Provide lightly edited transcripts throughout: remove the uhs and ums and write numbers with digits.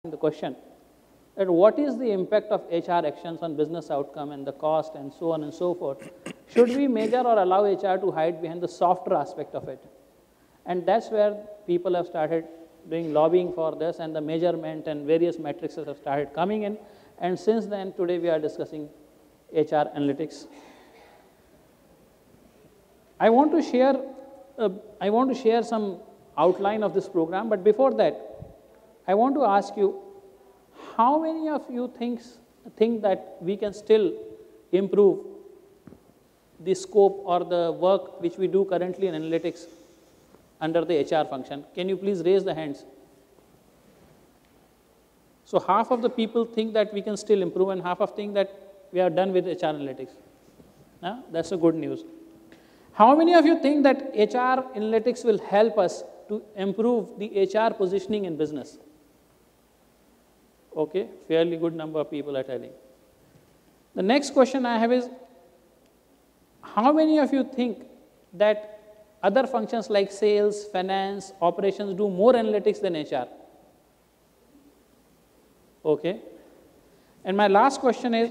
the question that what is the impact of HR actions on business outcome and the cost and so on and so forth. Should we measure or allow HR to hide behind the softer aspect of it? And that's where people have started doing lobbying for this, and the measurement and various metrics have started coming in. And since then, today we are discussing HR analytics. I want to share some outline of this program, but before that, I want to ask you, how many of you think that we can still improve the scope or the work which we do currently in analytics under the HR function? Can you please raise the hands? So half of the people think that we can still improve, and half of think that we are done with HR analytics. That's a good news. How many of you think that HR analytics will help us to improve the HR positioning in business? Okay, fairly good number of people are telling. The next question I have is, how many of you think that other functions like sales, finance, operations do more analytics than HR? Okay. And my last question is,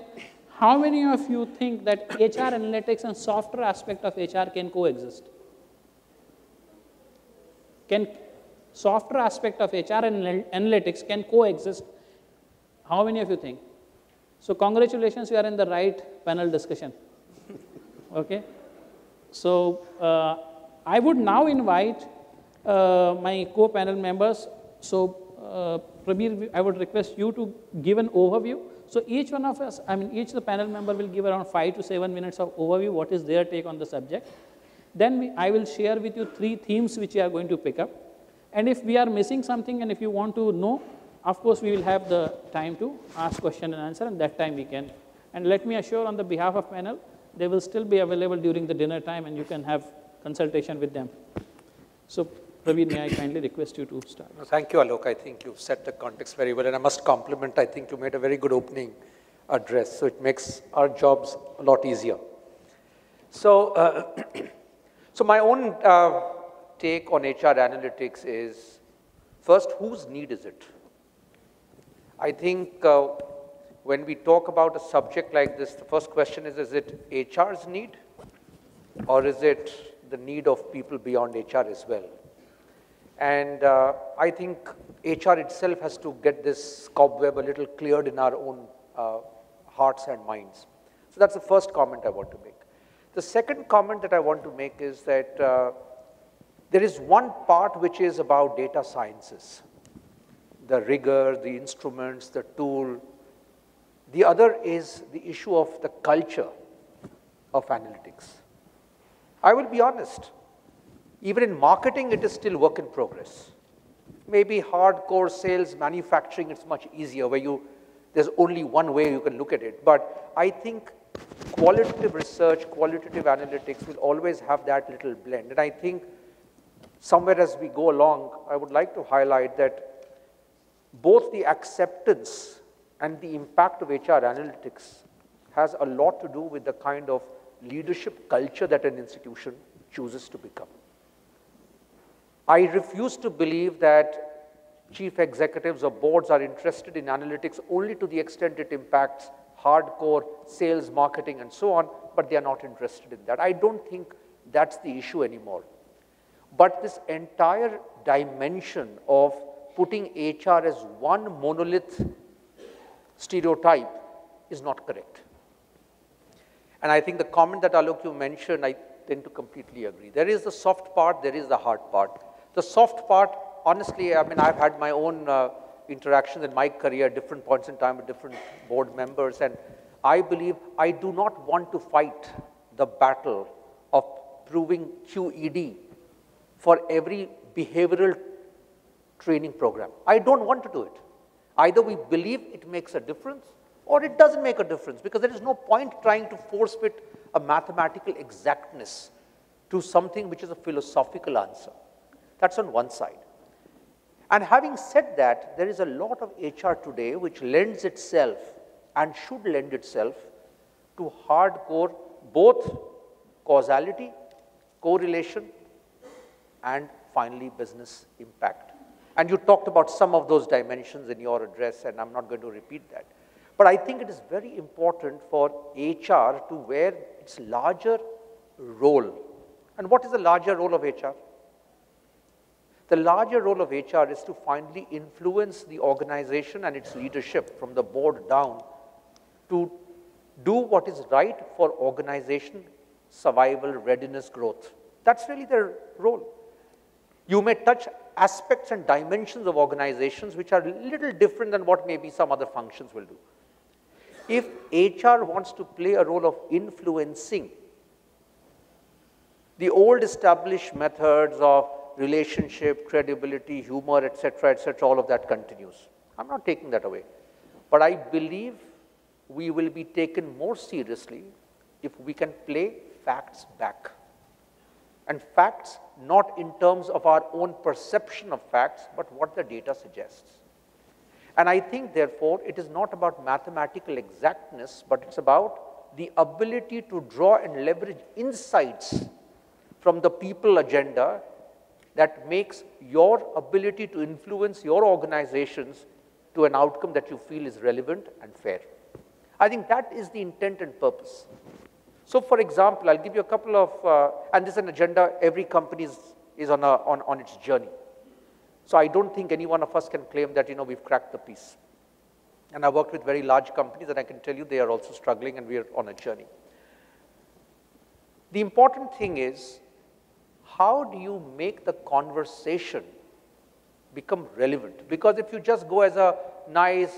how many of you think that HR analytics and software aspect of HR can coexist? Can software aspect of HR and analytics can coexist? How many of you think? So congratulations, you are in the right panel discussion. Okay. So I would now invite my co-panel members. So Prabir, I would request you to give an overview. So each one of us, each the panel member will give around 5 to 7 minutes of overview, what is their take on the subject. Then I will share with you 3 themes which we are going to pick up. And if we are missing something and if you want to know, of course, we will have the time to ask question and answer, and that time we can. And let me assure on the behalf of panel, they will still be available during the dinner time, and you can have consultation with them. So Praveen, may I kindly request you to start? Thank you, Alok. I think you've set the context very well, and I must compliment, I think you made a very good opening address, so it makes our jobs a lot easier. So, so my own take on HR analytics is, first, whose need is it? I think when we talk about a subject like this, the first question is it HR's need, or is it the need of people beyond HR as well? And I think HR itself has to get this cobweb a little cleared in our own hearts and minds. So that's the first comment I want to make. The second comment that I want to make is that there is one part which is about data sciences, the rigor, the instruments, the tool. The other is the issue of the culture of analytics. I will be honest. Even in marketing, it is still work in progress. Maybe hardcore sales, manufacturing, it's much easier where there's only one way you can look at it. But I think qualitative research, qualitative analytics will always have that little blend. And I think somewhere as we go along, I would like to highlight that both the acceptance and the impact of HR analytics has a lot to do with the kind of leadership culture that an institution chooses to become. I refuse to believe that chief executives or boards are interested in analytics only to the extent it impacts hardcore sales, marketing, and so on, but they are not interested in that. I don't think that's the issue anymore. But this entire dimension of putting HR as one monolith stereotype is not correct. And I think the comment that Alok you mentioned, I tend to completely agree. There is the soft part, there is the hard part. The soft part, honestly, I've had my own interactions in my career at different points in time with different board members, and I believe I do not want to fight the battle of proving QED for every behavioral training program. I don't want to do it. Either we believe it makes a difference or it doesn't make a difference, because there is no point trying to force fit a mathematical exactness to something which is a philosophical answer. That's on one side. And having said that, there is a lot of HR today which lends itself and should lend itself to hardcore both causality, correlation, and finally business impact. And you talked about some of those dimensions in your address, and I'm not going to repeat that. But I think it is very important for HR to wear its larger role. And what is the larger role of HR? The larger role of HR is to finally influence the organization and its leadership from the board down to do what is right for organization, survival, readiness, growth. That's really their role. You may touch aspects and dimensions of organizations which are a little different than what maybe some other functions will do. If HR wants to play a role of influencing, the old established methods of relationship, credibility, humor, etc., all of that continues. I'm not taking that away. But I believe we will be taken more seriously if we can play facts back. And facts not in terms of our own perception of facts, but what the data suggests. And I think, therefore, it is not about mathematical exactness, but it's about the ability to draw and leverage insights from the people agenda that makes your ability to influence your organizations to an outcome that you feel is relevant and fair. I think that is the intent and purpose. So, for example, I'll give you a couple of, and this is an agenda every company is on its journey. So I don't think any one of us can claim that, we've cracked the piece. And I worked with very large companies, and I can tell you they are also struggling, and we are on a journey. The important thing is, how do you make the conversation become relevant? Because if you just go as a nice,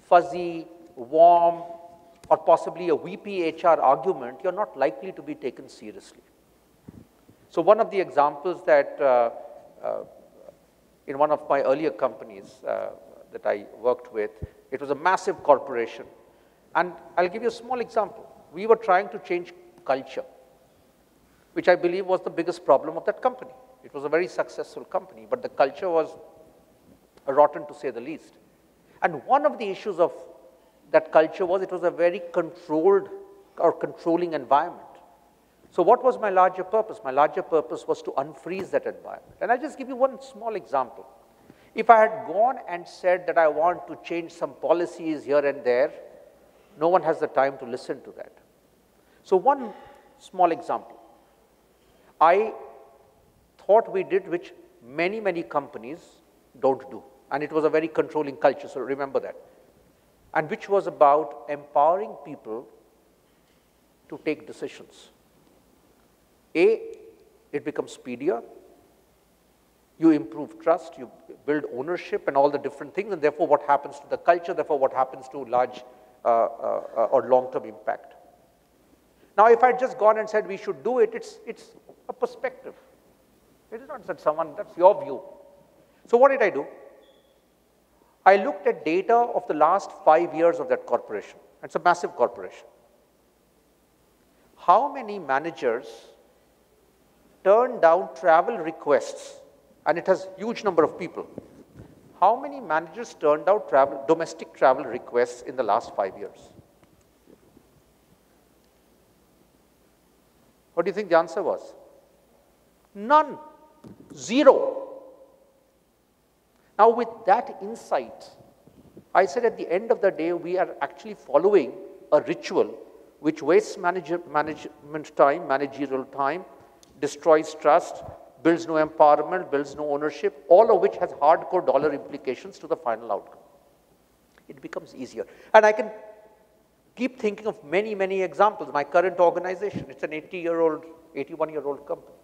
fuzzy, warm, or possibly a VP HR argument, you're not likely to be taken seriously. So one of the examples that in one of my earlier companies that I worked with, it was a massive corporation. And I'll give you a small example. We were trying to change culture, which I believe was the biggest problem of that company. It was a very successful company, but the culture was rotten, to say the least. And one of the issues of that culture was it was a very controlled or controlling environment. So what was my larger purpose? My larger purpose was to unfreeze that environment. And I'll just give you one small example. If I had gone and said that I want to change some policies here and there, no one has the time to listen to that. So one small example. I thought we did, which many, many companies don't do. And it was a very controlling culture, so remember that. And which was about empowering people to take decisions. It becomes speedier, you improve trust, you build ownership and all the different things, and therefore what happens to the culture, therefore what happens to large or long-term impact. Now, if I had just gone and said we should do it, it's a perspective. It is not that someone, that's your view. So what did I do? I looked at data of the last 5 years of that corporation. It's a massive corporation. How many managers turned down travel requests, and it has a huge number of people. How many managers turned out domestic travel requests in the last 5 years? What do you think the answer was? None. Zero. Now, with that insight, I said at the end of the day, we are actually following a ritual which wastes management time, managerial time, destroys trust, builds no empowerment, builds no ownership, all of which has hardcore dollar implications to the final outcome. It becomes easier. And I can keep thinking of many, many examples. My current organization, it's an 81-year-old company.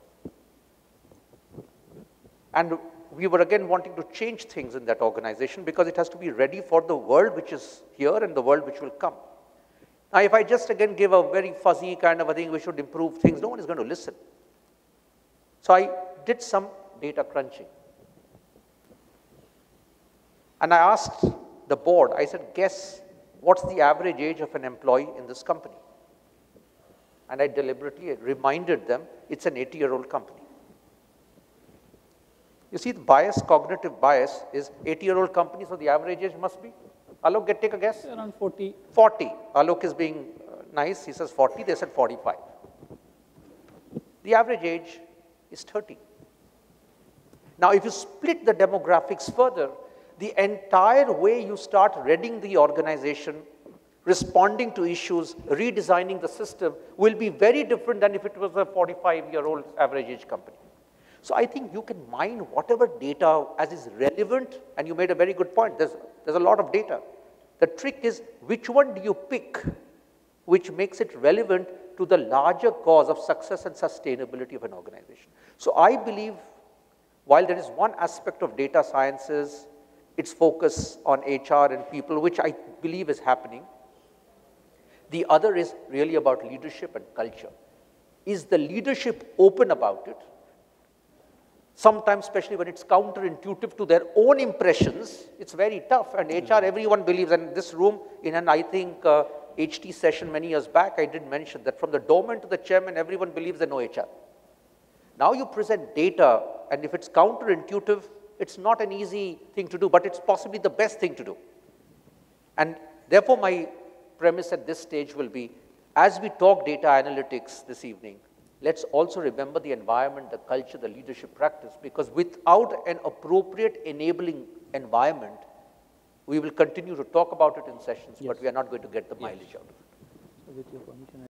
And we were again wanting to change things in that organization because it has to be ready for the world which is here and the world which will come. Now, if I just again give a very fuzzy kind of a thing, we should improve things, no one is going to listen. So I did some data crunching. And I asked the board, I said, guess what's the average age of an employee in this company? And I deliberately reminded them it's an 80-year-old company. You see, the bias, cognitive bias, is 80-year-old company, so the average age must be? Alok, take a guess? Around 40. 40. Alok is being nice, he says 40, they said 45. The average age is 30. Now, if you split the demographics further, the entire way you start readying the organization, responding to issues, redesigning the system will be very different than if it was a 45-year-old average age company. So I think you can mine whatever data as is relevant, and you made a very good point. There's a lot of data. The trick is which one do you pick which makes it relevant to the larger cause of success and sustainability of an organization. So I believe while there is one aspect of data sciences, its focus on HR and people, which I believe is happening, the other is really about leadership and culture. Is the leadership open about it? Sometimes, especially when it's counterintuitive to their own impressions, it's very tough. And HR, everyone believes, and this room, in an, I think, HT session many years back, I did mention that from the doorman to the chairman, everyone believes they know HR. Now you present data, and if it's counterintuitive, it's not an easy thing to do, but it's possibly the best thing to do. And therefore, my premise at this stage will be, as we talk data analytics this evening, let's also remember the environment, the culture, the leadership practice, because without an appropriate enabling environment, we will continue to talk about it in sessions, but we are not going to get the mileage out of it. So with your permission,